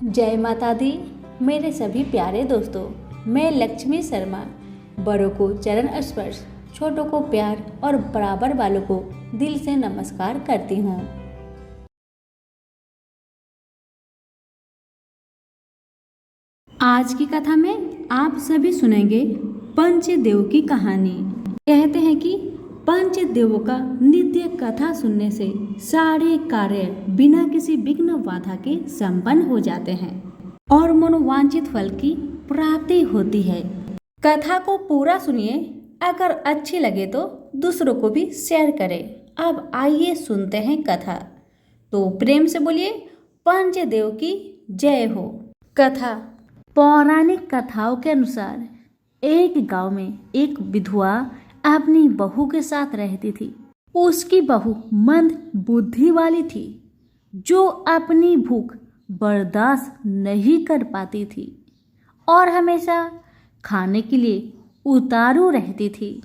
जय माता दी। मेरे सभी प्यारे दोस्तों, मैं लक्ष्मी शर्मा बड़ों को चरण स्पर्श, छोटों को प्यार और बराबर वालों को दिल से नमस्कार करती हूँ। आज की कथा में आप सभी सुनेंगे पंचदेव की कहानी। कहते हैं कि पंचदेवों का नित्य कथा सुनने से सारे कार्य बिना किसी विघ्न बाधा के संपन्न हो जाते हैं और मनोवांछित फल की प्राप्ति होती है। कथा को पूरा सुनिए, अगर अच्छी लगे तो दूसरों को भी शेयर करें। अब आइए सुनते हैं कथा। तो प्रेम से बोलिए पंचदेव की जय हो। कथा। पौराणिक कथाओं के अनुसार एक गांव में एक विधवा अपनी बहू के साथ रहती थी। उसकी बहू मंद बुद्धि वाली थी, जो अपनी भूख बर्दाश्त नहीं कर पाती थी और हमेशा खाने के लिए उतारू रहती थी।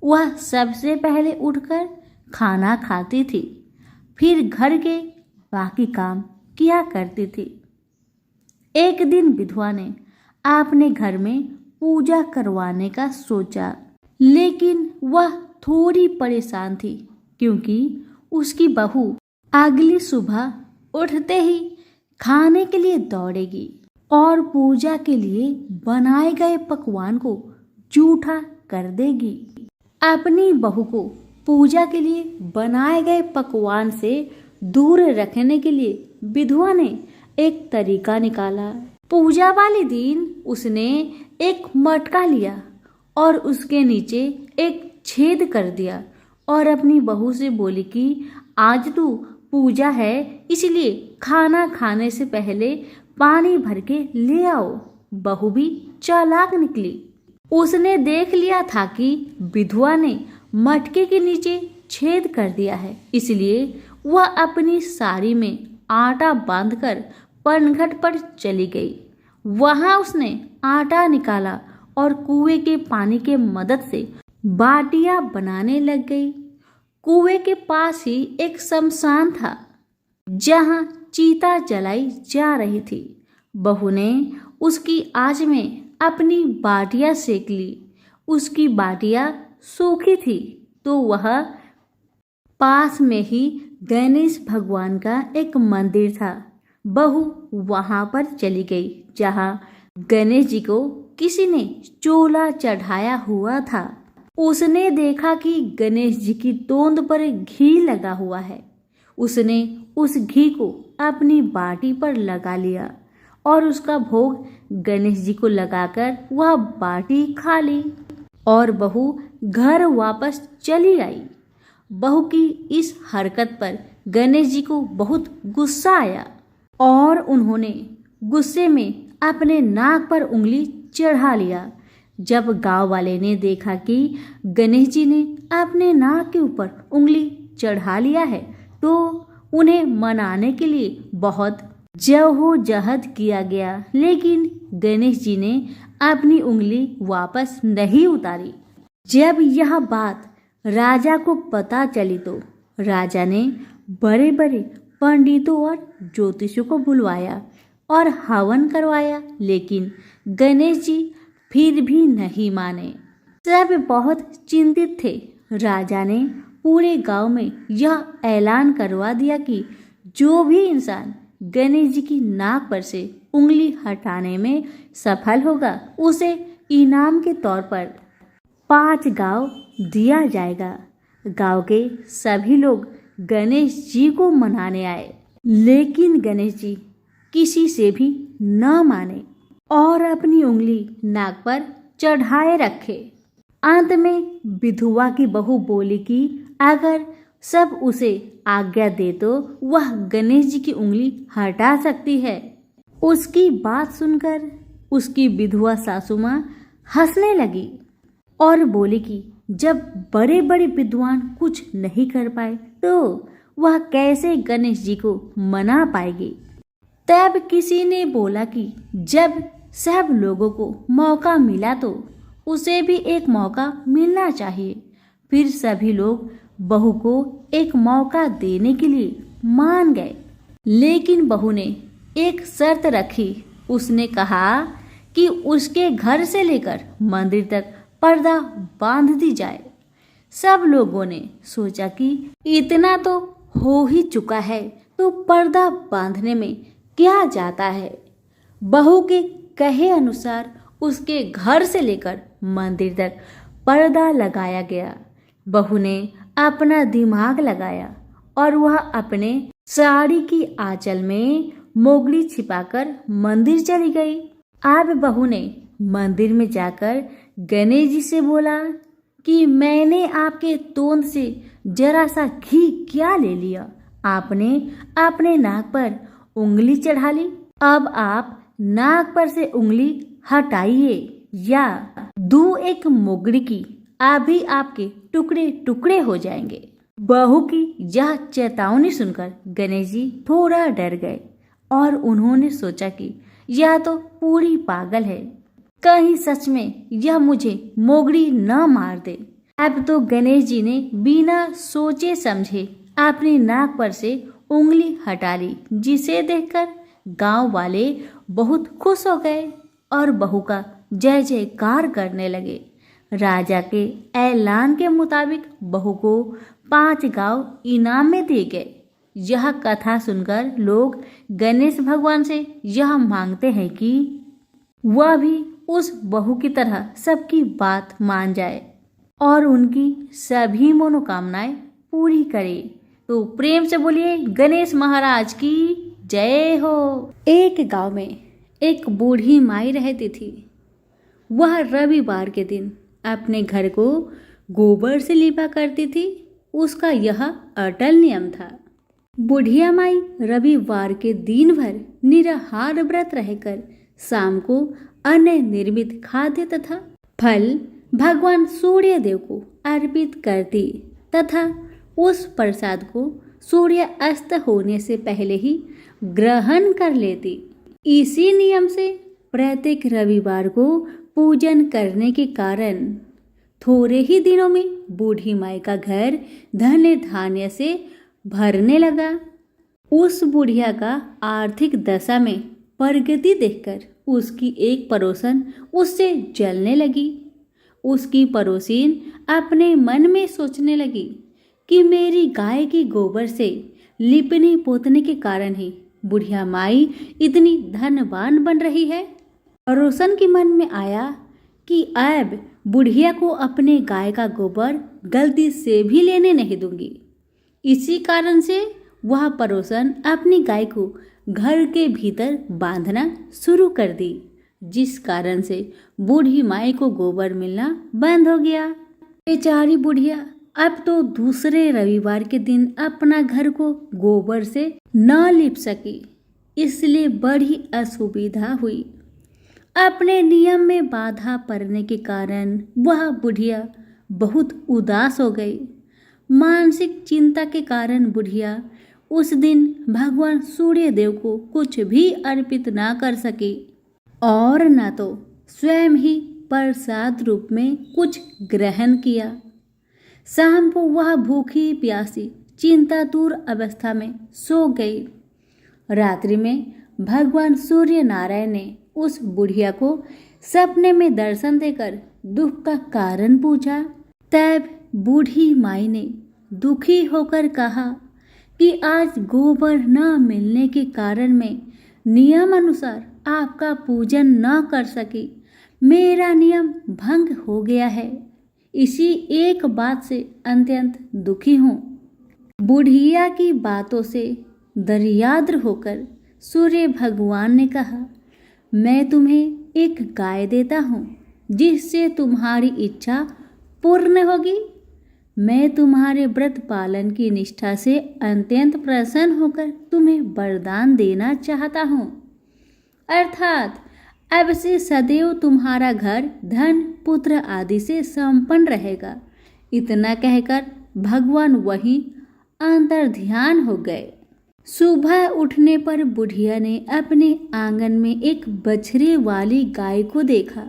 वह सबसे पहले उठकर खाना खाती थी, फिर घर के बाकी काम किया करती थी। एक दिन विधवा ने अपने घर में पूजा करवाने का सोचा, लेकिन वह थोड़ी परेशान थी क्योंकि उसकी बहू अगली सुबह उठते ही खाने के लिए दौड़ेगी और पूजा के लिए बनाए गए पकवान को जूठा कर देगी। अपनी बहू को पूजा के लिए बनाए गए पकवान से दूर रखने के लिए विधवा ने एक तरीका निकाला। पूजा वाले दिन उसने एक मटका लिया और उसके नीचे एक छेद कर दिया और अपनी बहू से बोली कि आज तो पूजा है, इसलिए खाना खाने से पहले पानी भर के ले आओ। बहू भी चालाक निकली। उसने देख लिया था कि विधवा ने मटके के नीचे छेद कर दिया है, इसलिए वह अपनी साड़ी में आटा बांधकर पनघट पर चली गई। वहां उसने आटा निकाला और कुएं के पानी के मदद से बाटियां बनाने लग गई। कुएं के पास ही एक शमशान था, जहां चीता जलाई जा रही थी। बहू ने उसकी आंच में अपनी बाटियां सेक ली। उसकी बाटियां सूखी थी तो वह पास में ही गणेश भगवान का एक मंदिर था। बहू वहां पर चली गई, जहां गणेश जी को किसी ने चोला चढ़ाया हुआ था। उसने देखा कि गणेश जी की तोंद पर घी लगा हुआ है। उसने उस घी को अपनी बाटी पर लगा लिया और उसका भोग गणेश जी को लगाकर वह बाटी खा ली और बहू घर वापस चली आई। बहू की इस हरकत पर गणेश जी को बहुत गुस्सा आया और उन्होंने गुस्से में अपने नाक पर उंगली चढ़ा लिया। जब गांव वाले ने देखा कि गणेश जी ने अपने नाक के ऊपर उंगली चढ़ा लिया है, तो उन्हें मनाने के लिए बहुत जद्दोजहद किया गया, लेकिन गणेश जी ने अपनी उंगली वापस नहीं उतारी। जब यह बात राजा को पता चली तो राजा ने बड़े बड़े पंडितों और ज्योतिषियों को बुलवाया और हवन करवाया, लेकिन गणेश जी फिर भी नहीं माने। सब बहुत चिंतित थे। राजा ने पूरे गांव में यह ऐलान करवा दिया कि जो भी इंसान गणेश जी की नाक पर से उंगली हटाने में सफल होगा, उसे इनाम के तौर पर 5 गांव दिया जाएगा। गांव के सभी लोग गणेश जी को मनाने आए, लेकिन गणेश जी किसी से भी न माने और अपनी उंगली नाक पर चढ़ाए रखे। अंत में विधवा की बहू बोली कि अगर सब उसे आज्ञा दे तो वह गणेश जी की उंगली हटा सकती है। उसकी बात सुनकर उसकी विधवा सासू माँ हंसने लगी और बोली कि जब बड़े बड़े विद्वान कुछ नहीं कर पाए तो वह कैसे गणेश जी को मना पाएगी। तब किसी ने बोला कि जब सब लोगों को मौका मिला तो उसे भी एक मौका मिलना चाहिए। फिर सभी लोग बहू को एक मौका देने के लिए मान गए, लेकिन बहू ने एक शर्त रखी। उसने कहा कि उसके घर से लेकर मंदिर तक पर्दा बांध दी जाए। सब लोगों ने सोचा कि इतना तो हो ही चुका है, तो पर्दा बांधने में क्या जाता है। बहू के कहे अनुसार उसके घर से लेकर मंदिर तक पर्दा लगाया गया। बहू ने अपना दिमाग लगाया और वह अपने साड़ी की आंचल में मोगली छिपाकर मंदिर चली गई। अब बहू ने मंदिर में जाकर गणेश जी से बोला कि मैंने आपके तोंद से जरा सा घी क्या ले लिया, आपने अपने नाक पर उंगली चढ़ा ली। अब आप नाक पर से उंगली हटाइए या दूं एक मोगरी की, अभी आपके टुकड़े टुकड़े हो जाएंगे। बहू की यह चेतावनी सुनकर गणेश जी थोड़ा डर गए और उन्होंने सोचा कि यह तो पूरी पागल है, कहीं सच में यह मुझे मोगरी न मार दे। अब तो गणेश जी ने बिना सोचे समझे अपनी नाक पर से उंगली हटा ली, जिसे देखकर गांव वाले बहुत खुश हो गए और बहू का जय जयकार करने लगे। राजा के ऐलान के मुताबिक बहू को 5 गांव इनाम में दिए गए। यह कथा सुनकर लोग गणेश भगवान से यह मांगते हैं कि वह भी उस बहू की तरह सबकी बात मान जाए और उनकी सभी मनोकामनाएं पूरी करे। तो प्रेम से बोलिए गणेश महाराज की जय हो। एक गांव में एक बूढ़ी माई रहती थी। वह रविवार के दिन अपने घर को गोबर से लिपा करती थी। उसका यह अटल नियम था। बुढ़िया माई रविवार के दिन भर निराहार व्रत रहकर शाम को अन्न निर्मित खाद्य तथा फल भगवान सूर्य देव को अर्पित करती तथा उस प्रसाद को सूर्य अस्त होने से पहले ही ग्रहण कर लेती। इसी नियम से प्रत्येक रविवार को पूजन करने के कारण थोड़े ही दिनों में बूढ़ी माई का घर धन धान्य से भरने लगा। उस बुढ़िया का आर्थिक दशा में प्रगति देखकर उसकी एक पड़ोसन उससे जलने लगी। उसकी पड़ोसीन अपने मन में सोचने लगी कि मेरी गाय की गोबर से लिपने पोतने के कारण ही बुढ़िया माई इतनी धनवान बन रही है। पड़ोसन के मन में आया कि अब बुढ़िया को अपने गाय का गोबर गलती से भी लेने नहीं दूंगी। इसी कारण से वह पड़ोसन अपनी गाय को घर के भीतर बांधना शुरू कर दी, जिस कारण से बूढ़ी माई को गोबर मिलना बंद हो गया। बेचारी बुढ़िया अब तो दूसरे रविवार के दिन अपना घर को गोबर से न लिप सकी, इसलिए बड़ी असुविधा हुई। अपने नियम में बाधा पड़ने के कारण वह बुढ़िया बहुत उदास हो गई। मानसिक चिंता के कारण बुढ़िया उस दिन भगवान सूर्य देव को कुछ भी अर्पित ना कर सकी और न तो स्वयं ही प्रसाद रूप में कुछ ग्रहण किया। शाम को वह भूखी प्यासी चिंतातुर अवस्था में सो गई। रात्रि में भगवान सूर्य नारायण ने उस बुढ़िया को सपने में दर्शन देकर दुख का कारण पूछा। तब बूढ़ी माई ने दुखी होकर कहा कि आज गोबर न मिलने के कारण मैं नियम अनुसार आपका पूजन न कर सकी। मेरा नियम भंग हो गया है। इसी एक बात से अत्यंत दुखी हूँ। बुढ़िया की बातों से दरियाद्र होकर सूर्य भगवान ने कहा, मैं तुम्हें एक गाय देता हूँ जिससे तुम्हारी इच्छा पूर्ण होगी। मैं तुम्हारे व्रत पालन की निष्ठा से अत्यंत प्रसन्न होकर तुम्हें वरदान देना चाहता हूँ, अर्थात अब से सदैव तुम्हारा घर धन पुत्र आदि से संपन्न रहेगा। इतना कहकर भगवान वहीं अंतर्ध्यान हो गए। सुबह उठने पर बुढ़िया ने अपने आंगन में एक बछड़े वाली गाय को देखा।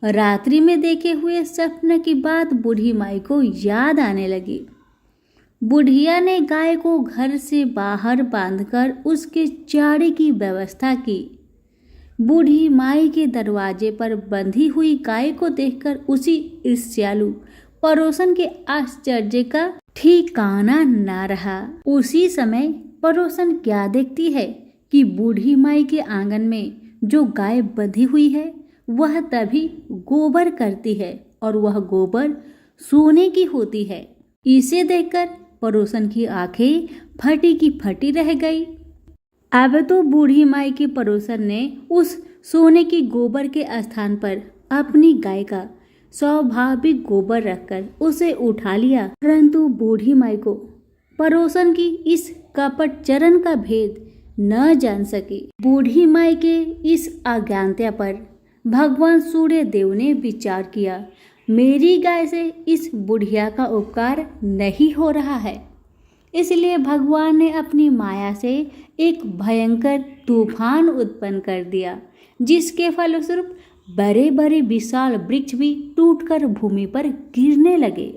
रात्रि में देखे हुए सपने की बात बूढ़ी माई को याद आने लगी। बुढ़िया ने गाय को घर से बाहर बांधकर उसके चारे की व्यवस्था की। बूढ़ी माई के दरवाजे पर बंधी हुई गाय को देखकर उसी ईर्ष्यालु पड़ोसन के आश्चर्य का ठिकाना ना रहा। उसी समय पड़ोसन क्या देखती है कि बूढ़ी माई के आंगन में जो गाय बंधी हुई है वह तभी गोबर करती है और वह गोबर सोने की होती है। इसे देखकर पड़ोसन की आंखें फटी की फटी रह गई। अब तो बूढ़ी माई के पड़ोसन ने उस सोने की गोबर के स्थान पर अपनी गाय का स्वाभाविक गोबर रखकर उसे उठा लिया, परंतु बूढ़ी माई को पड़ोसन की इस कपट चरण का भेद न जान सकी। बूढ़ी माई के इस अज्ञानता पर भगवान सूर्य देव ने विचार किया, मेरी गाय से इस बुढ़िया का उपकार नहीं हो रहा है। इसलिए भगवान ने अपनी माया से एक भयंकर तूफान उत्पन्न कर दिया, जिसके फलस्वरूप बड़े बड़े विशाल वृक्ष भी टूटकर भूमि पर गिरने लगे।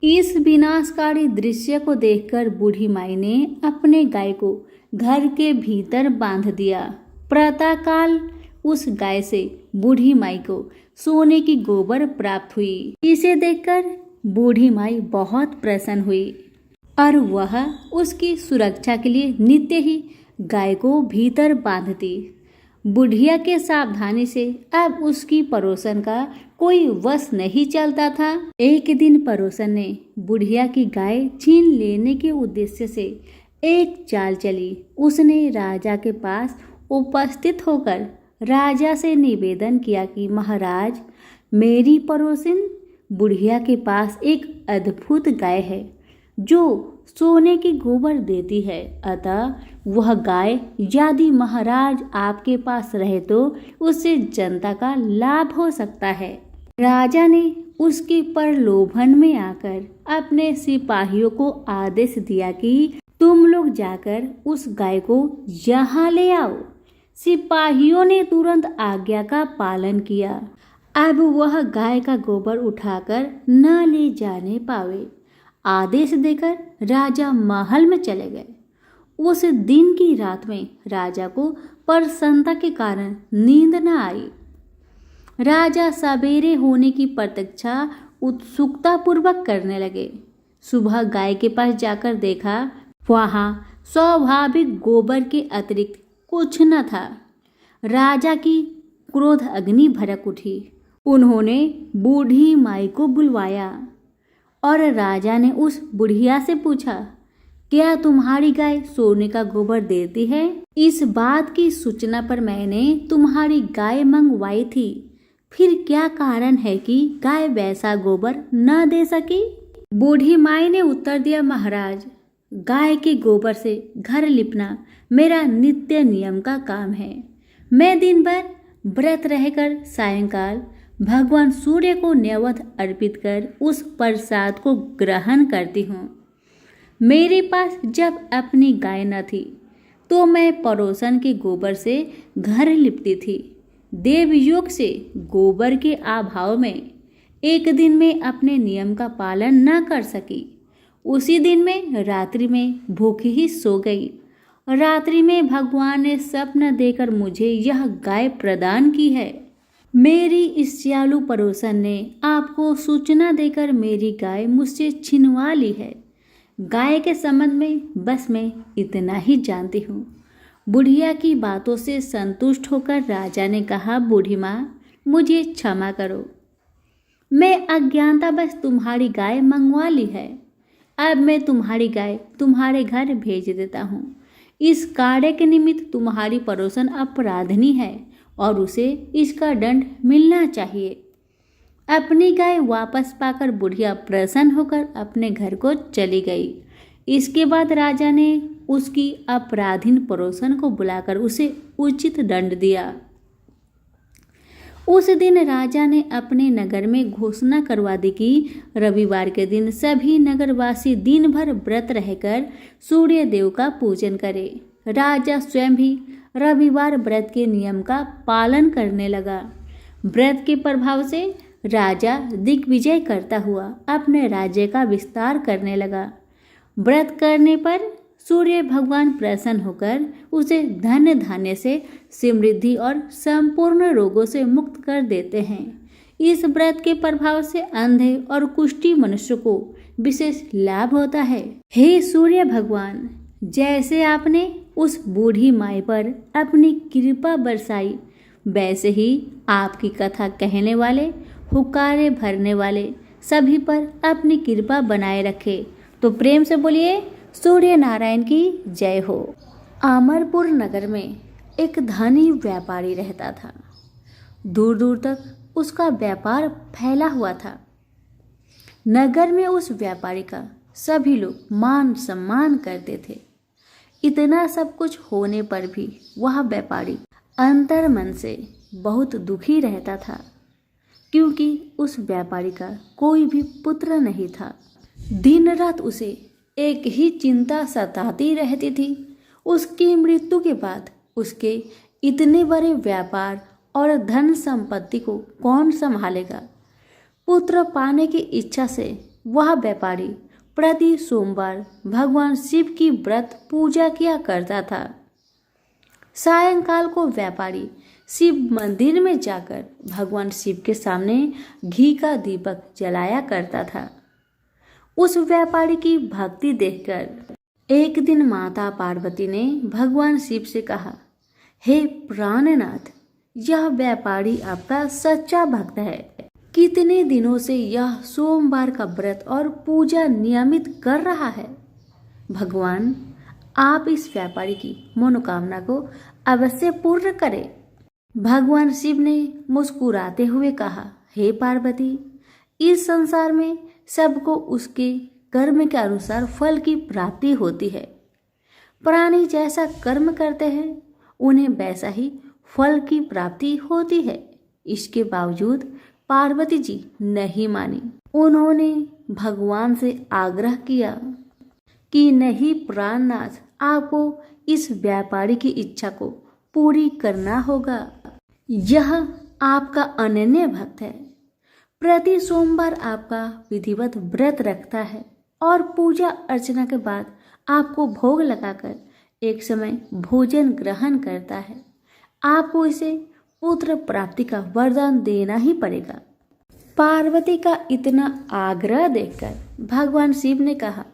इस विनाशकारी दृश्य को देखकर बूढ़ी माई ने अपने गाय को घर के भीतर बांध दिया। प्रातःकाल उस गाय से बूढ़ी माई को सोने की गोबर प्राप्त हुई। इसे देखकर बूढ़ी माई बहुत प्रसन्न हुई और वह उसकी सुरक्षा के लिए नित्य ही गाय को भीतर बांधती। बुढ़िया के सावधानी से अब उसकी पड़ोसन का कोई वश नहीं चलता था। एक दिन पड़ोसन ने बुढ़िया की गाय छीन लेने के उद्देश्य से एक चाल चली। उसने राजा के पास उपस्थित होकर राजा से निवेदन किया कि महाराज, मेरी पड़ोसिन बुढ़िया के पास एक अद्भुत गाय है जो सोने की गोबर देती है, अतः वह गाय यदि महाराज आपके पास रहे तो उससे जनता का लाभ हो सकता है। राजा ने उसके प्रलोभन में आकर अपने सिपाहियों को आदेश दिया कि तुम लोग जाकर उस गाय को यहाँ ले आओ। सिपाहियों ने तुरंत आज्ञा का पालन किया। अब वह गाय का गोबर उठाकर न ले जाने पावे। आदेश देकर राजा महल में चले गए। उस दिन की रात में राजा को प्रसन्नता के कारण नींद न आई। राजा सवेरे होने की प्रतीक्षा उत्सुकता पूर्वक करने लगे। सुबह गाय के पास जाकर देखा, वहाँ स्वाभाविक गोबर के अतिरिक्त कुछ न था। राजा की क्रोध अग्नि भड़क उठी। उन्होंने बूढ़ी माई को बुलवाया और राजा ने उस बुढ़िया से पूछा, क्या तुम्हारी गाय सोने का गोबर देती है? इस बात की सूचना पर मैंने तुम्हारी गाय मंगवाई थी, फिर क्या कारण है कि गाय वैसा गोबर न दे सकी? बूढ़ी माई ने उत्तर दिया, महाराज, गाय के गोबर से घर लिपना मेरा नित्य नियम का काम है। मैं दिन भर व्रत रहकर सायंकाल भगवान सूर्य को नैवेद्य अर्पित कर उस प्रसाद को ग्रहण करती हूँ। मेरे पास जब अपनी गाय न थी तो मैं पड़ोसन के गोबर से घर लिपती थी। देवयोग से गोबर के अभाव में एक दिन में अपने नियम का पालन न कर सकी। उसी दिन में रात्रि में भूखी ही सो गई। रात्रि में भगवान ने स्वप्न देकर मुझे यह गाय प्रदान की है। मेरी ईर्ष्यालु पड़ोसन ने आपको सूचना देकर मेरी गाय मुझसे छिनवा ली है। गाय के संबंध में बस मैं इतना ही जानती हूँ। बुढ़िया की बातों से संतुष्ट होकर राजा ने कहा, बूढ़ी माँ, मुझे क्षमा करो, मैं अज्ञानतावश तुम्हारी गाय मंगवा ली है। अब मैं तुम्हारी गाय तुम्हारे घर भेज देता हूँ। इस कार्य के निमित्त तुम्हारी पड़ोसन अपराधनी है और उसे इसका दंड मिलना चाहिए। अपनी गाय वापस पाकर बुढ़िया प्रसन्न होकर अपने घर को चली गई। इसके बाद राजा ने उसकी अपराधीन पड़ोसन को बुलाकर उसे उचित दंड दिया। उस दिन राजा ने अपने नगर में घोषणा करवा दी कि रविवार के दिन सभी नगरवासी दिन भर व्रत रहकर सूर्य देव का पूजन करें। राजा स्वयं भी रविवार व्रत के नियम का पालन करने लगा। व्रत के प्रभाव से राजा दिग्विजय करता हुआ अपने राज्य का विस्तार करने लगा। व्रत करने पर सूर्य भगवान प्रसन्न होकर उसे धन धान्य से, समृद्धि और संपूर्ण रोगों से मुक्त कर देते हैं। इस व्रत के प्रभाव से अंधे और कुष्ठी मनुष्य को विशेष लाभ होता है। हे सूर्य भगवान, जैसे आपने उस बूढ़ी माई पर अपनी कृपा बरसाई, वैसे ही आपकी कथा कहने वाले, हुक्कारे भरने वाले सभी पर अपनी कृपा बनाए रखे। तो प्रेम से बोलिए सूर्य नारायण की जय हो। अमरपुर नगर में एक धनी व्यापारी रहता था। दूर दूर तक उसका व्यापार फैला हुआ था। नगर में उस व्यापारी का सभी लोग मान सम्मान करते थे। इतना सब कुछ होने पर भी वह व्यापारी अंतर्मन से बहुत दुखी रहता था, क्योंकि उस व्यापारी का कोई भी पुत्र नहीं था। दिन रात उसे एक ही चिंता सताती रहती थी। उसकी मृत्यु के बाद उसके इतने बड़े व्यापार और धन संपत्ति को कौन संभालेगा। पुत्र पाने की इच्छा से वह व्यापारी प्रति सोमवार भगवान शिव की व्रत पूजा किया करता था। सायंकाल को व्यापारी शिव मंदिर में जाकर भगवान शिव के सामने घी का दीपक जलाया करता था। उस व्यापारी की भक्ति देखकर एक दिन माता पार्वती ने भगवान शिव से कहा, हे प्राणनाथ, यह व्यापारी आपका सच्चा भक्त है। कितने दिनों से यह सोमवार का व्रत और पूजा नियमित कर रहा है। भगवान, आप इस व्यापारी की मनोकामना को अवश्य पूर्ण करें। भगवान शिव ने मुस्कुराते हुए कहा, हे पार्वती, इस संसार में सबको उसके कर्म के अनुसार फल की प्राप्ति होती है। प्राणी जैसा कर्म करते हैं उन्हें वैसा ही फल की प्राप्ति होती है। इसके बावजूद पार्वती जी नहीं मानी। उन्होंने भगवान से आग्रह किया कि नहीं प्राणनाथ, आपको इस व्यापारी की इच्छा को पूरी करना होगा। यह आपका अनन्य भक्त है, प्रति सोमवार आपका विधिवत व्रत रखता है और पूजा अर्चना के बाद आपको भोग लगाकर एक समय भोजन ग्रहण करता है। आपको इसे पुत्र प्राप्ति का वरदान देना ही पड़ेगा। पार्वती का इतना आग्रह देखकर भगवान शिव ने कहा,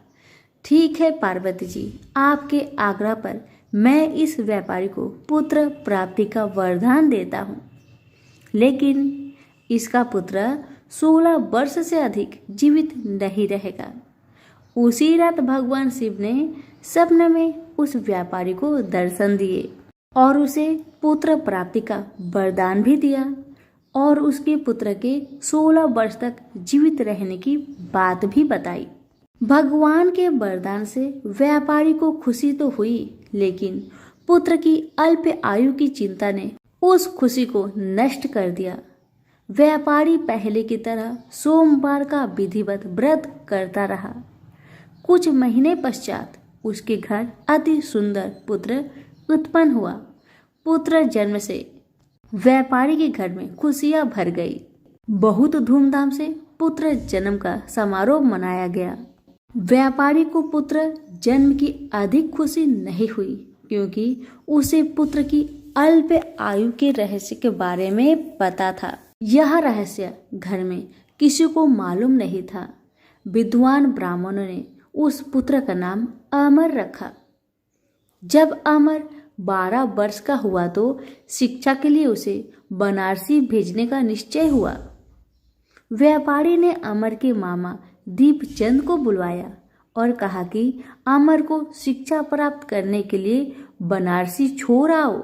ठीक है पार्वती जी, आपके आग्रह पर मैं इस व्यापारी को पुत्र प्राप्ति का वरदान देता हूँ, लेकिन इसका पुत्र 16 वर्ष से अधिक जीवित नहीं रहेगा। उसी रात भगवान शिव ने सपने में उस व्यापारी को दर्शन दिए और उसे पुत्र प्राप्ति का वरदान भी दिया और उसके पुत्र के 16 वर्ष तक जीवित रहने की बात भी बताई। भगवान के वरदान से व्यापारी को खुशी तो हुई, लेकिन पुत्र की अल्प आयु की चिंता ने उस खुशी को नष्ट कर दिया। व्यापारी पहले की तरह सोमवार का विधिवत व्रत करता रहा। कुछ महीने पश्चात उसके घर अति सुंदर पुत्र उत्पन्न हुआ। पुत्र जन्म से व्यापारी के घर में खुशियां भर गई। बहुत धूमधाम से पुत्र जन्म का समारोह मनाया गया। व्यापारी को पुत्र जन्म की अधिक खुशी नहीं हुई, क्योंकि उसे पुत्र की अल्प आयु के रहस्य के बारे में पता था। यह रहस्य घर में किसी को मालूम नहीं था। विद्वान ब्राह्मणों ने उस पुत्र का नाम अमर रखा। जब अमर 12 वर्ष का हुआ तो शिक्षा के लिए उसे बनारसी भेजने का निश्चय हुआ। व्यापारी ने अमर के मामा दीपचंद को बुलवाया और कहा कि अमर को शिक्षा प्राप्त करने के लिए बनारसी छोड़ आओ।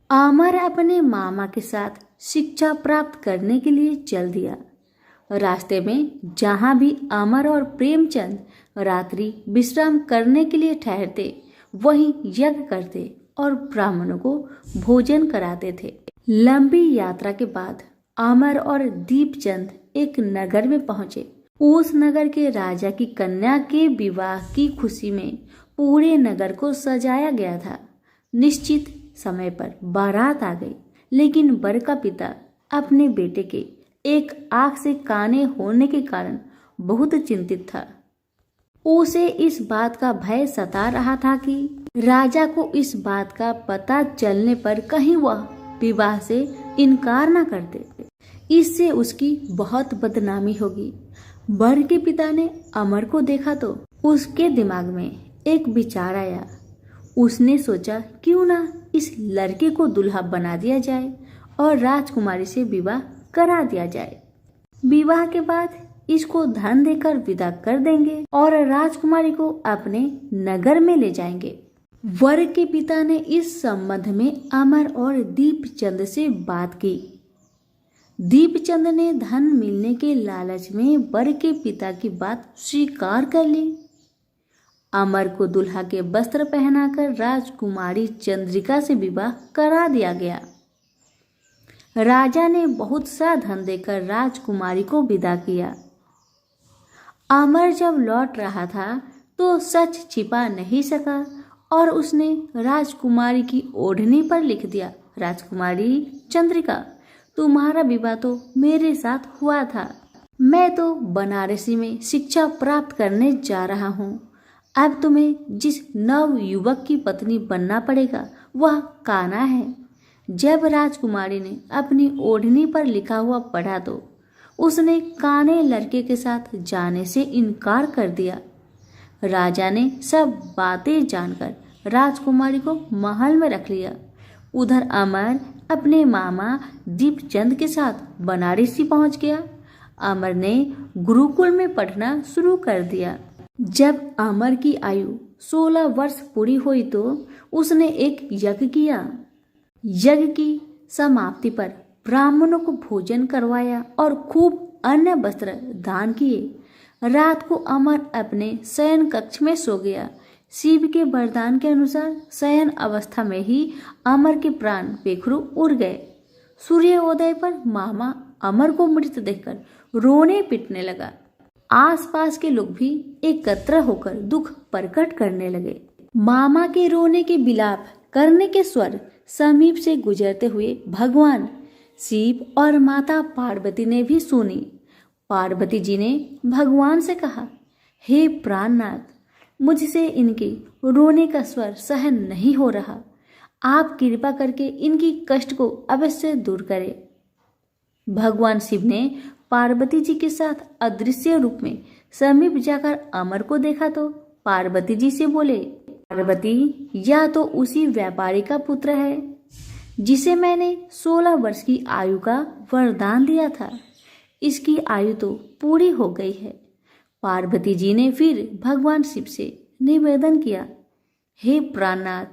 अमर अपने मामा के साथ शिक्षा प्राप्त करने के लिए चल दिया। रास्ते में जहाँ भी अमर और प्रेमचंद रात्रि विश्राम करने के लिए ठहरते, वहीं यज्ञ करते और ब्राह्मणों को भोजन कराते थे। लंबी यात्रा के बाद अमर और दीपचंद एक नगर में पहुंचे। उस नगर के राजा की कन्या के विवाह की खुशी में पूरे नगर को सजाया गया था। निश्चित समय पर बारात आ गई, लेकिन वर का पिता अपने बेटे के एक आंख से काने होने के कारण बहुत चिंतित था। उसे इस बात का भय सता रहा था कि राजा को इस बात का पता चलने पर कहीं वह विवाह से इनकार न कर दे, इससे उसकी बहुत बदनामी होगी। वर के पिता ने अमर को देखा तो उसके दिमाग में एक विचार आया। उसने सोचा क्यों ना इस लड़के को दूल्हा बना दिया जाए और राजकुमारी से विवाह करा दिया जाए। विवाह के बाद इसको धन देकर विदा कर देंगे और राजकुमारी को अपने नगर में ले जाएंगे। वर के पिता ने इस संबंध में अमर और दीपचंद से बात की। दीपचंद ने धन मिलने के लालच में वर के पिता की बात स्वीकार कर ली। अमर को दुल्हा के वस्त्र पहनाकर राजकुमारी चंद्रिका से विवाह करा दिया गया। राजा ने बहुत सा धन देकर राजकुमारी को विदा किया। अमर जब लौट रहा था तो सच छिपा नहीं सका और उसने राजकुमारी की ओढ़नी पर लिख दिया, राजकुमारी चंद्रिका, तुम्हारा विवाह तो मेरे साथ हुआ था। मैं तो बनारसी में शिक्षा प्राप्त करने जा रहा हूँ। अब तुम्हें जिस नव युवक की पत्नी बनना पड़ेगा वह कान्हा है। जब राजकुमारी ने अपनी ओढ़नी पर लिखा हुआ पढ़ा तो उसने काने लड़के के साथ जाने से इनकार कर दिया। राजा ने सब बातें जानकर राजकुमारी को महल में रख लिया। उधर अमर अपने मामा दीपचंद के साथ बनारसी पहुंच गया। अमर ने गुरुकुल में पढ़ना शुरू कर दिया। जब अमर की आयु 16 वर्ष पूरी हुई तो उसने एक यज्ञ किया। यज्ञ की समाप्ति पर ब्राह्मणों को भोजन करवाया और खूब अन्न वस्त्र दान किए। रात को अमर अपने शयन कक्ष में सो गया। शिव के वरदान के अनुसार शयन अवस्था में ही अमर के प्राण पेखरू उड़ गए। सूर्योदय पर मामा अमर को मृत देखकर रोने पिटने लगा। आसपास के लोग भी एकत्र होकर दुख प्रकट करने लगे। मामा के रोने के विलाप करने के स्वर समीप से गुजरते हुए भगवान शिव और माता पार्वती ने भी सुनी। पार्वती जी ने भगवान से कहा, हे प्राणनाथ, मुझसे इनके रोने का स्वर सहन नहीं हो रहा। आप कृपा करके इनकी कष्ट को अवश्य दूर करें। भगवान शिव ने पार्वती जी के साथ अदृश्य रूप में समीप जाकर अमर को देखा तो पार्वती जी से बोले, पार्वती, यह तो उसी व्यापारी का पुत्र है जिसे मैंने 16 वर्ष की आयु का वरदान दिया था। इसकी आयु तो पूरी हो गई है। पार्वती जी ने फिर भगवान शिव से निवेदन किया, हे प्राणनाथ,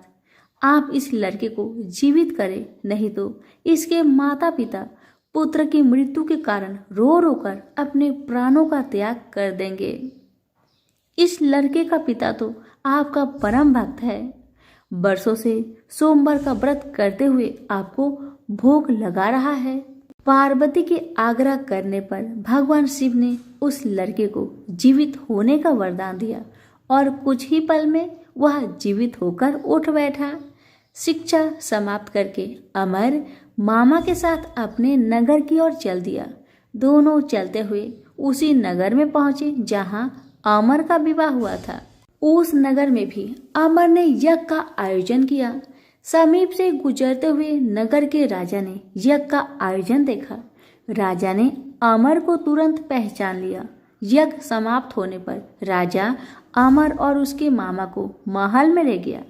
आप इस लड़के को जीवित करें, नहीं तो इसके माता पिता पुत्र की मृत्यु के कारण रो रो कर अपने प्राणों का त्याग कर देंगे। इस लड़के का पिता तो आपका परम भक्त है। वर्षों से सोमवार का व्रत करते हुए आपको भोग लगा रहा है। पार्वती के आग्रह करने पर भगवान शिव ने उस लड़के को जीवित होने का वरदान दिया और कुछ ही पल में वह जीवित होकर उठ बैठा। शिक्षा समाप्त करके अमर मामा के साथ अपने नगर की ओर चल दिया। दोनों चलते हुए उसी नगर में पहुंचे जहां अमर का विवाह हुआ था। उस नगर में भी अमर ने यज्ञ का आयोजन किया। समीप से गुजरते हुए नगर के राजा ने यज्ञ का आयोजन देखा। राजा ने अमर को तुरंत पहचान लिया। यज्ञ समाप्त होने पर राजा अमर और उसके मामा को महल में ले गया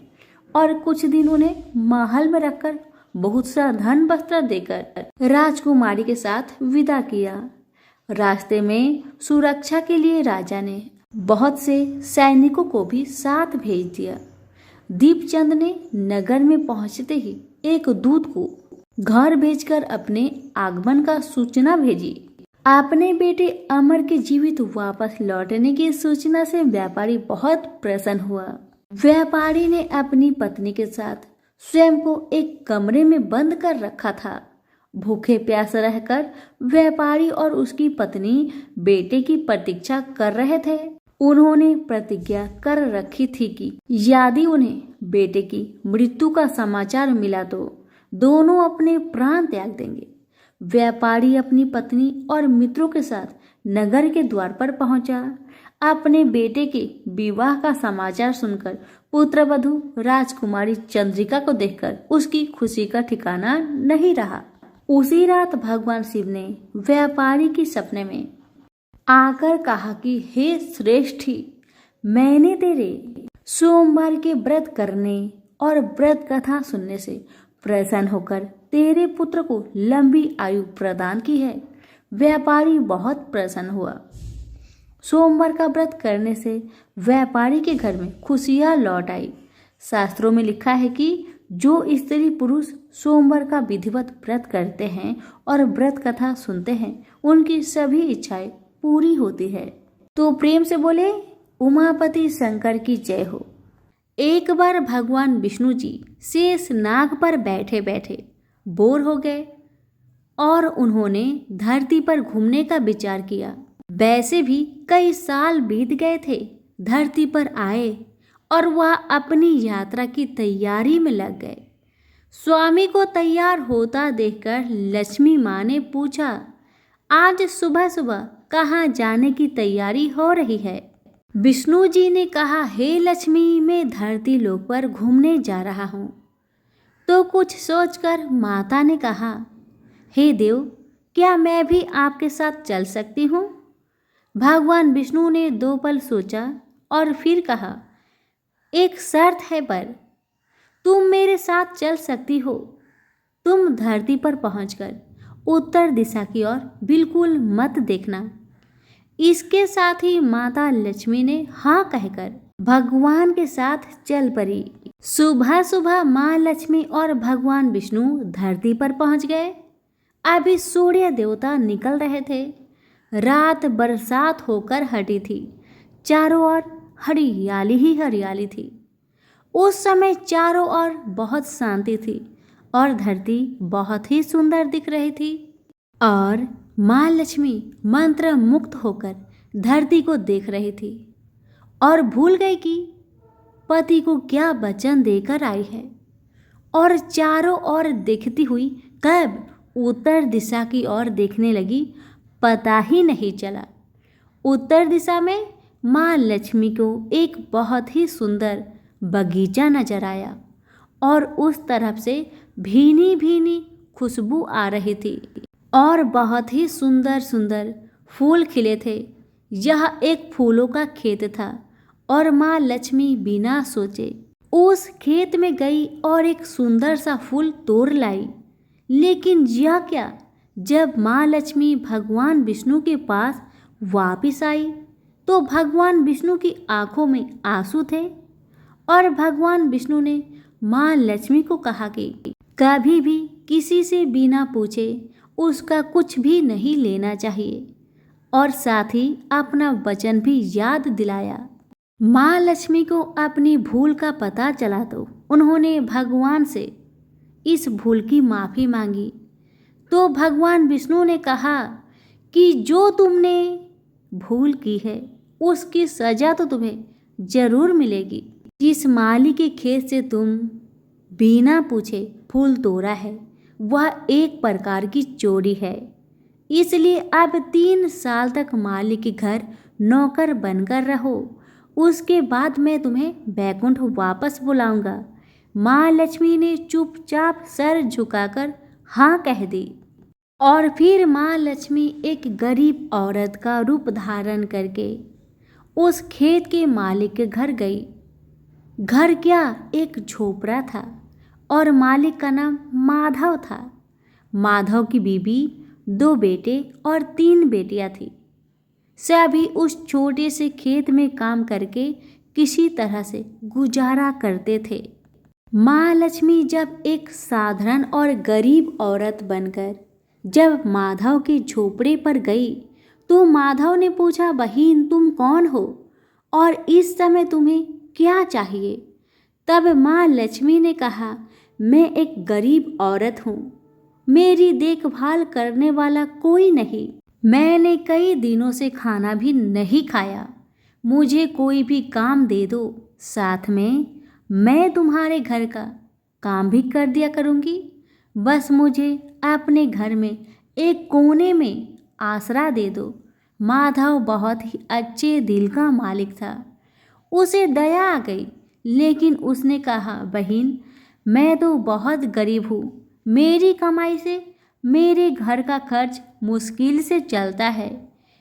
और कुछ दिन उन्हें महल में रखकर बहुत सा धन वस्त्र देकर राजकुमारी के साथ विदा किया। रास्ते में सुरक्षा के लिए राजा ने बहुत से सैनिकों को भी साथ भेज दिया। दीपचंद ने नगर में पहुंचते ही एक दूत को घर भेजकर अपने आगमन का सूचना भेजी। अपने बेटे अमर के जीवित वापस लौटने की सूचना से व्यापारी बहुत प्रसन्न हुआ। व्यापारी ने अपनी पत्नी के साथ स्वयं को एक कमरे में बंद कर रखा था। भूखे प्यासे रहकर व्यापारी और उसकी पत्नी बेटे की प्रतीक्षा कर रहे थे। उन्होंने प्रतिज्ञा कर रखी थी कि यदि उन्हें बेटे की मृत्यु का समाचार मिला तो दोनों अपने प्राण त्याग देंगे। व्यापारी अपनी पत्नी और मित्रों के साथ नगर के द्वार पर पहुंचा। अपने बेटे के विवाह का समाचार सुनकर पुत्रवधू राजकुमारी चंद्रिका को देखकर उसकी खुशी का ठिकाना नहीं रहा। उसी रात भगवान शिव ने व्यापारी के सपने में आकर कहा कि हे श्रेष्ठी, मैंने तेरे सोमवार के व्रत करने और व्रत कथा सुनने से प्रसन्न होकर तेरे पुत्र को लंबी आयु प्रदान की है। व्यापारी बहुत प्रसन्न हुआ। सोमवार का व्रत करने से व्यापारी के घर में खुशियां लौट आई। शास्त्रों में लिखा है कि जो स्त्री पुरुष सोमवार का विधिवत व्रत करते हैं और व्रत कथा सुनते हैं, उनकी सभी इच्छाएं पूरी होती है। तो प्रेम से बोले उमापति शंकर की जय हो। एक बार भगवान विष्णु जी शेष नाग पर बैठे बैठे बोर हो गए और उन्होंने धरती पर घूमने का विचार किया। वैसे भी कई साल बीत गए थे। धरती पर आए और वह अपनी यात्रा की तैयारी में लग गए। स्वामी को तैयार होता देखकर लक्ष्मी माँ ने पूछा, आज सुबह सुबह कहाँ जाने की तैयारी हो रही है? विष्णु जी ने कहा, हे लक्ष्मी, मैं धरती लोक पर घूमने जा रहा हूँ। तो कुछ सोचकर माता ने कहा, हे देव, क्या मैं भी आपके साथ चल सकती हूँ? भगवान विष्णु ने 2 पल सोचा और फिर कहा, एक शर्त है, पर तुम मेरे साथ चल सकती हो। तुम धरती पर पहुंचकर उत्तर दिशा की ओर बिल्कुल मत देखना। इसके साथ ही माता लक्ष्मी ने हाँ कहकर भगवान के साथ चल पड़ी। सुबह सुबह माँ लक्ष्मी और भगवान विष्णु धरती पर पहुंच गए। अभी सूर्य देवता निकल रहे थे। रात बरसात होकर हटी थी। चारों ओर हरियाली ही हरियाली थी। उस समय चारों ओर बहुत शांति थी और धरती बहुत ही सुंदर दिख रही थी। और माँ लक्ष्मी मंत्र मुक्त होकर धरती को देख रही थी और भूल गई कि पति को क्या वचन देकर आई है, और चारों ओर देखती हुई कब उत्तर दिशा की ओर देखने लगी, पता ही नहीं चला। उत्तर दिशा में माँ लक्ष्मी को एक बहुत ही सुंदर बगीचा नजर आया और उस तरफ से भीनी भीनी खुशबू आ रही थी और बहुत ही सुंदर सुंदर फूल खिले थे। यह एक फूलों का खेत था और माँ लक्ष्मी बिना सोचे उस खेत में गई और एक सुंदर सा फूल तोड़ लाई। लेकिन यह क्या, जब माँ लक्ष्मी भगवान विष्णु के पास वापस आई तो भगवान विष्णु की आंखों में आंसू थे और भगवान विष्णु ने माँ लक्ष्मी को कहा कि कभी भी किसी से बिना पूछे उसका कुछ भी नहीं लेना चाहिए, और साथ ही अपना वचन भी याद दिलाया। माँ लक्ष्मी को अपनी भूल का पता चला तो उन्होंने भगवान से इस भूल की माफ़ी मांगी। तो भगवान विष्णु ने कहा कि जो तुमने भूल की है उसकी सज़ा तो तुम्हें जरूर मिलेगी। जिस माली के खेत से तुम बिना पूछे फूल तोड़ा है वह एक प्रकार की चोरी है। इसलिए अब 3 साल तक माली के घर नौकर बनकर रहो। उसके बाद मैं तुम्हें बैकुंठ वापस बुलाऊंगा। माँ लक्ष्मी ने चुपचाप सर झुकाकर हाँ कह दी और फिर माँ लक्ष्मी एक गरीब औरत का रूप धारण करके उस खेत के मालिक के घर गई। घर क्या, एक झोपड़ा था और मालिक का नाम माधव था। माधव की बीबी, 2 बेटे और 3 बेटियां थी। सभी उस छोटे से खेत में काम करके किसी तरह से गुजारा करते थे। माँ लक्ष्मी जब एक साधारण और गरीब औरत बनकर जब माधव के झोपड़े पर गई तो माधव ने पूछा, बहन तुम कौन हो और इस समय तुम्हें क्या चाहिए? तब माँ लक्ष्मी ने कहा, मैं एक गरीब औरत हूँ, मेरी देखभाल करने वाला कोई नहीं। मैंने कई दिनों से खाना भी नहीं खाया। मुझे कोई भी काम दे दो, साथ में मैं तुम्हारे घर का काम भी कर दिया करूँगी। बस मुझे अपने घर में एक कोने में आसरा दे दो, माधव बहुत ही अच्छे दिल का मालिक था। उसे दया आ गई, लेकिन उसने कहा, बहन, मैं तो बहुत गरीब हूँ। मेरी कमाई से मेरे घर का खर्च मुश्किल से चलता है,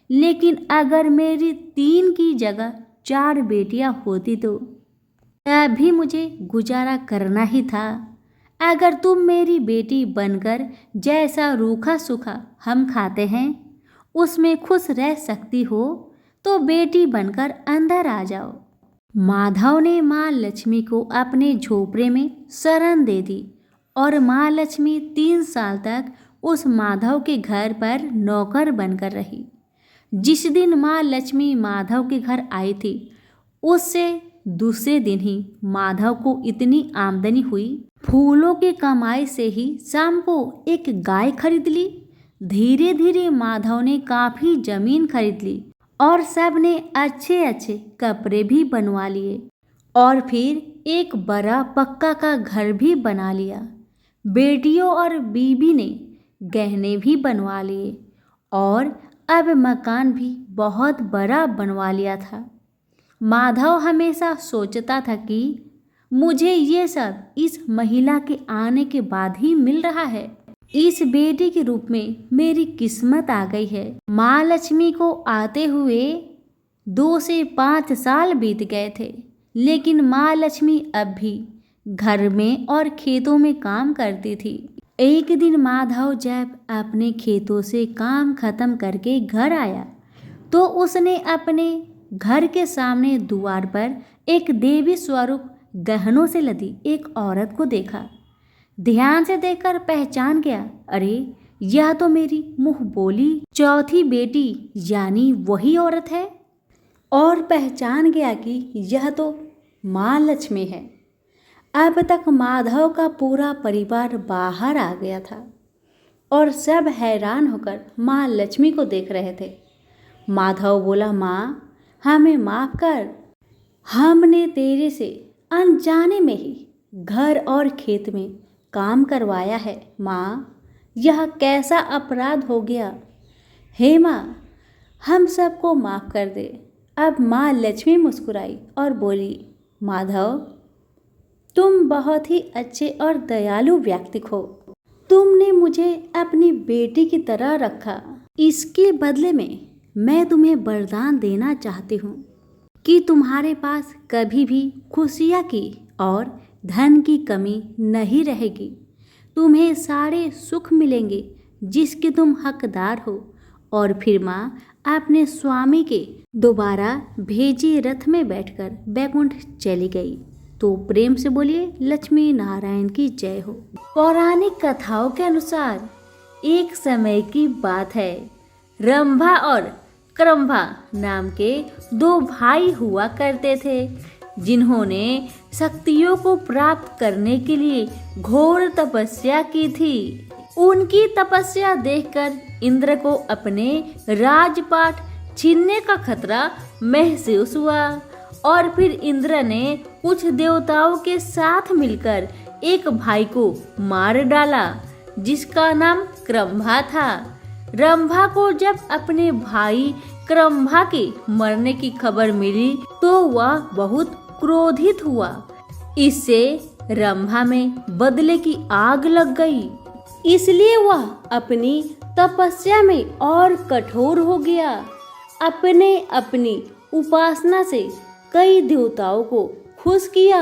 लेकिन अगर मेरी 3 की जगह 4 बेटियां होती तो तब भी मुझे गुजारा करना ही था। अगर तुम मेरी बेटी बनकर जैसा रूखा सूखा हम खाते हैं उसमें खुश रह सकती हो तो बेटी बनकर अंदर आ जाओ। माधव ने माँ लक्ष्मी को अपने झोपड़े में शरण दे दी और माँ लक्ष्मी 3 साल तक उस माधव के घर पर नौकर बनकर रही। जिस दिन माँ लक्ष्मी माधव के घर आई थी, उससे दूसरे दिन ही माधव को इतनी आमदनी हुई, फूलों की कमाई से ही शाम को एक गाय खरीद ली। धीरे धीरे माधव ने काफ़ी जमीन खरीद ली और सब ने अच्छे अच्छे कपड़े भी बनवा लिए और फिर एक बड़ा पक्का का घर भी बना लिया। बेटियों और बीबी ने गहने भी बनवा लिए और अब मकान भी बहुत बड़ा बनवा लिया था। माधव हमेशा सोचता था कि मुझे ये सब इस महिला के आने के बाद ही मिल रहा है। इस बेटी के रूप में मेरी किस्मत आ गई है। माँ लक्ष्मी को आते हुए 2 से 5 साल बीत गए थे, लेकिन माँ लक्ष्मी अब भी घर में और खेतों में काम करती थी। एक दिन माधव जब अपने खेतों से काम खत्म करके घर आया तो उसने अपने घर के सामने द्वार पर एक देवी स्वरूप गहनों से लदी एक औरत को देखा। ध्यान से देखकर पहचान गया, अरे यह तो मेरी मुंह बोली चौथी बेटी यानी वही औरत है। और पहचान गया कि यह तो माँ लक्ष्मी है। अब तक माधव का पूरा परिवार बाहर आ गया था और सब हैरान होकर माँ लक्ष्मी को देख रहे थे। माधव बोला, माँ, हमें माफ़ कर, हमने तेरे से अनजाने में ही घर और खेत में काम करवाया है। माँ, यह कैसा अपराध हो गया। हे माँ, हम सबको माफ़ कर दे। अब माँ लक्ष्मी मुस्कुराई और बोली, माधव, तुम बहुत ही अच्छे और दयालु व्यक्ति हो। तुमने मुझे अपनी बेटी की तरह रखा। इसके बदले में मैं तुम्हें वरदान देना चाहती हूँ कि तुम्हारे पास कभी भी खुशियाँ की और धन की कमी नहीं रहेगी। तुम्हें सारे सुख मिलेंगे जिसके तुम हकदार हो। और फिर माँ अपने स्वामी के दोबारा भेजे रथ में बैठकर बैकुंठ चली गई। तो प्रेम से बोलिए, लक्ष्मी नारायण की जय हो। पौराणिक कथाओं के अनुसार एक समय की बात है, रंभा और क्रंभा नाम के 2 भाई हुआ करते थे, जिन्होंने शक्तियों को प्राप्त करने के लिए घोर तपस्या की थी। उनकी तपस्या देखकर इंद्र को अपने राजपाट छीनने का खतरा महसूस हुआ और फिर इंद्र ने कुछ देवताओं के साथ मिलकर एक भाई को मार डाला जिसका नाम क्रंभा था। रंभा को जब अपने भाई क्रंभा के मरने की खबर मिली तो वह बहुत क्रोधित हुआ। इससे रंभा में बदले की आग लग गई, इसलिए वह अपनी तपस्या में और कठोर हो गया। अपनी उपासना से कई देवताओं को खुश किया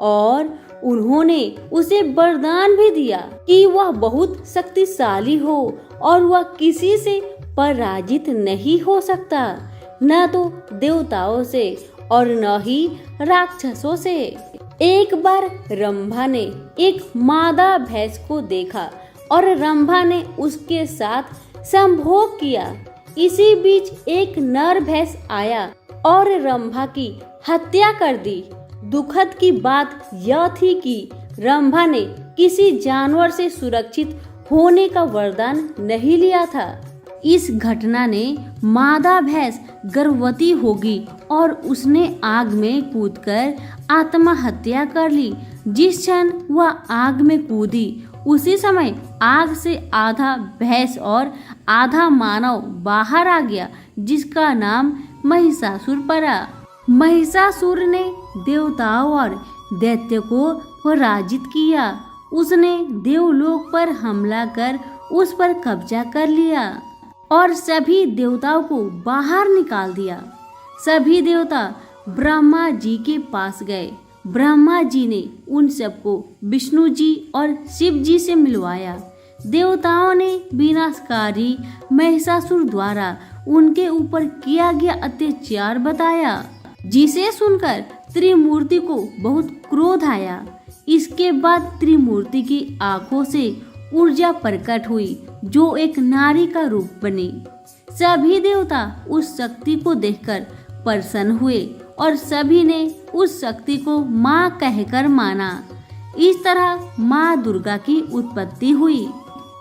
और उन्होंने उसे वरदान भी दिया कि वह बहुत शक्तिशाली हो और वह किसी से पराजित नहीं हो सकता, न तो देवताओं से और न ही राक्षसों से। एक बार रंभा ने एक मादा भैंस को देखा और रंभा ने उसके साथ संभोग किया। इसी बीच एक नर भैंस आया और रंभा की हत्या कर दी। दुखद की बात यह थी कि रंभा ने किसी जानवर से सुरक्षित होने का वरदान नहीं लिया था। इस घटना ने मादा भैंस गर्भवती होगी और उसने आग में कूदकर आत्महत्या कर ली। जिस क्षण वह आग में कूदी उसी समय आग से आधा भैंस और आधा मानव बाहर आ गया, जिसका नाम महिषासुर पड़ा। महिषासुर ने देवताओं और दैत्य को पराजित किया। उसने देवलोक पर हमला कर उस पर कब्जा कर लिया और सभी देवताओं को बाहर निकाल दिया। सभी देवता ब्रह्मा जी के पास गए। ब्रह्मा जी ने उन सबको विष्णु जी और शिव जी से मिलवाया। देवताओं ने विनाशकारी महिषासुर द्वारा उनके ऊपर किया गया अत्याचार बताया, जिसे सुनकर त्रिमूर्ति को बहुत क्रोध आया। इसके बाद त्रिमूर्ति की आंखों से ऊर्जा प्रकट हुई, जो एक नारी का रूप बनी। सभी देवता उस शक्ति को देखकर प्रसन्न हुए और सभी ने उस शक्ति को माँ कहकर माना। इस तरह माँ दुर्गा की उत्पत्ति हुई।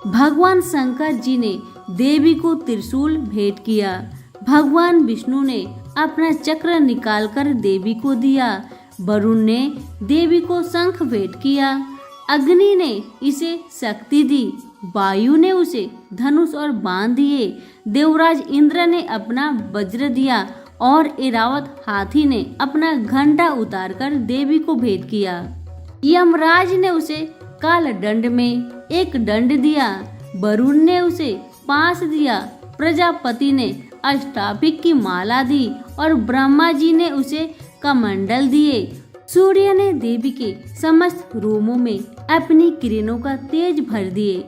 भगवान शंकर जी ने देवी को त्रिशूल भेंट किया। भगवान विष्णु ने अपना चक्र निकालकर देवी को दिया। वरुण ने देवी को शंख भेंट किया। अग्नि ने इसे शक्ति दी। वायु ने उसे धनुष और बाण दिए। देवराज इंद्र ने अपना वज्र दिया और ऐरावत हाथी ने अपना घंटा उतारकर देवी को भेंट किया। यमराज ने उसे काल दंड में एक दंड दिया। वरुण ने उसे पास दिया। प्रजापति ने अष्टाभिक की माला दी और ब्रह्मा जी ने उसे कमंडल दिए। सूर्य ने देवी के समस्त रूमों में अपनी किरणों का तेज भर दिए।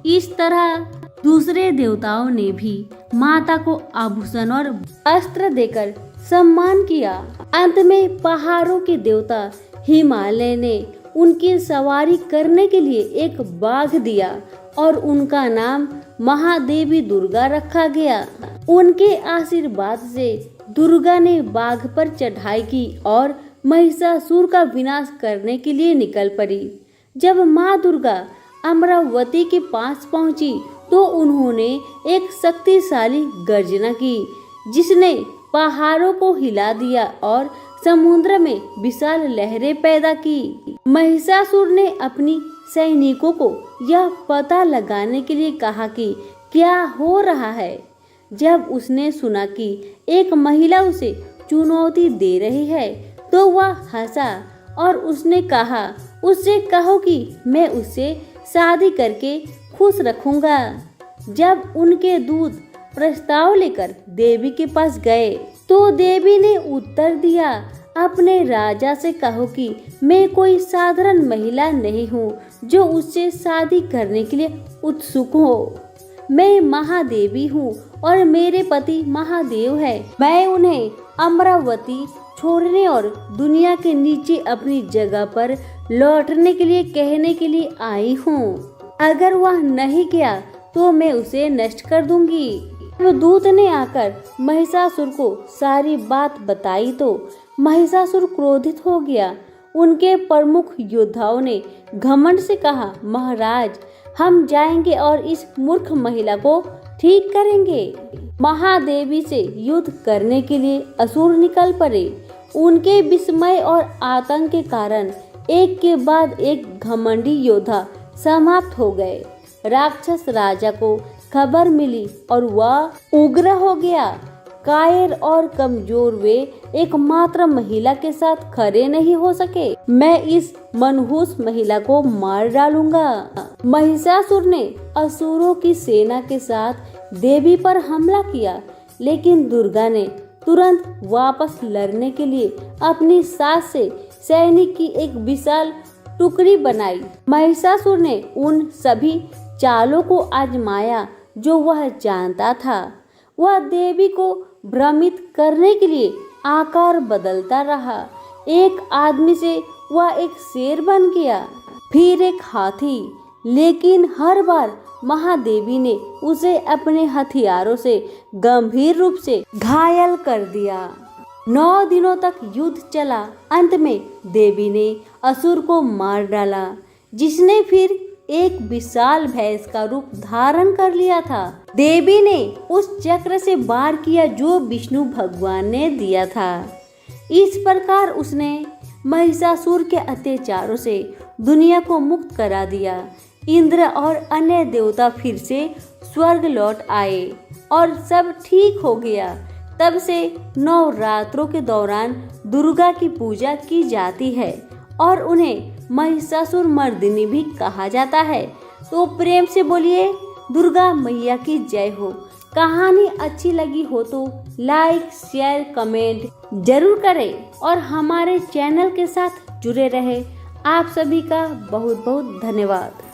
इस तरह दूसरे देवताओं ने भी माता को आभूषण और अस्त्र देकर सम्मान किया। अंत में पहाड़ों के देवता हिमालय ने उनकी सवारी करने के लिए एक बाघ दिया और उनका नाम महादेवी दुर्गा रखा गया। उनके आशीर्वाद से दुर्गा ने बाघ पर चढ़ाई की और महिषासुर का विनाश करने के लिए निकल पड़ी। जब माँ दुर्गा अमरावती के पास पहुंची तो उन्होंने एक शक्तिशाली गर्जना की, जिसने पहाड़ों को हिला दिया और समुद्र में विशाल लहरें पैदा की। महिषासुर ने अपनी सैनिकों को यह पता लगाने के लिए कहा कि क्या हो रहा है। जब उसने सुना कि एक महिला उसे चुनौती दे रही है तो वह हंसा और उसने कहा, उससे कहो कि मैं उससे शादी करके खुश रखूंगा। जब उनके दूत प्रस्ताव लेकर देवी के पास गए तो देवी ने उत्तर दिया, अपने राजा से कहो कि मैं कोई साधारण महिला नहीं हूँ जो उससे शादी करने के लिए उत्सुक हो। मैं महादेवी हूँ और मेरे पति महादेव है। मैं उन्हें अमरावती छोड़ने और दुनिया के नीचे अपनी जगह पर लौटने के लिए कहने के लिए आई हूँ। अगर वह नहीं गया तो मैं उसे नष्ट कर दूंगी। दूत ने आकर महिषासुर को सारी बात बताई तो महिषासुर क्रोधित हो गया। उनके प्रमुख योद्धाओं ने घमंड से कहा, महाराज, हम जाएंगे और इस मूर्ख महिला को ठीक करेंगे। महादेवी से युद्ध करने के लिए असुर निकल पड़े। उनके विस्मय और आतंक के कारण एक के बाद एक घमंडी योद्धा समाप्त हो गए। राक्षस राजा को खबर मिली और वह उग्र हो गया। कायर और कमजोर वे एकमात्र महिला के साथ खड़े नहीं हो सके। मैं इस मनहूस महिला को मार डालूंगा। महिषासुर ने असुरों की सेना के साथ देवी पर हमला किया, लेकिन दुर्गा ने तुरंत वापस लड़ने के लिए अपनी सास से सैनिक की एक विशाल टुकड़ी बनाई। महिषासुर ने उन सभी चालों को आजमाया जो वह जानता था। वह देवी को भ्रमित करने के लिए आकार बदलता रहा। एक आदमी से वह एक शेर बन गया, फिर एक हाथी, लेकिन हर बार महादेवी ने उसे अपने हथियारों से गंभीर रूप से घायल कर दिया। 9 दिनों तक युद्ध चला। अंत में देवी ने असुर को मार डाला, जिसने फिर एक विशाल भैंस का रूप धारण कर लिया था। देवी ने उस चक्र से वार किया जो विष्णु भगवान ने दिया था। इस प्रकार उसने महिषासुर के अत्याचारों से दुनिया को मुक्त करा दिया। इंद्र और अन्य देवता फिर से स्वर्ग लौट आए और सब ठीक हो गया। तब से नवरात्रों के दौरान दुर्गा की पूजा की जाती है और उन्हें महिषासुर मर्दिनी भी कहा जाता है। तो प्रेम से बोलिए दुर्गा मैया की जय हो। कहानी अच्छी लगी हो तो लाइक शेयर कमेंट जरूर करें और हमारे चैनल के साथ जुड़े रहे। आप सभी का बहुत बहुत धन्यवाद।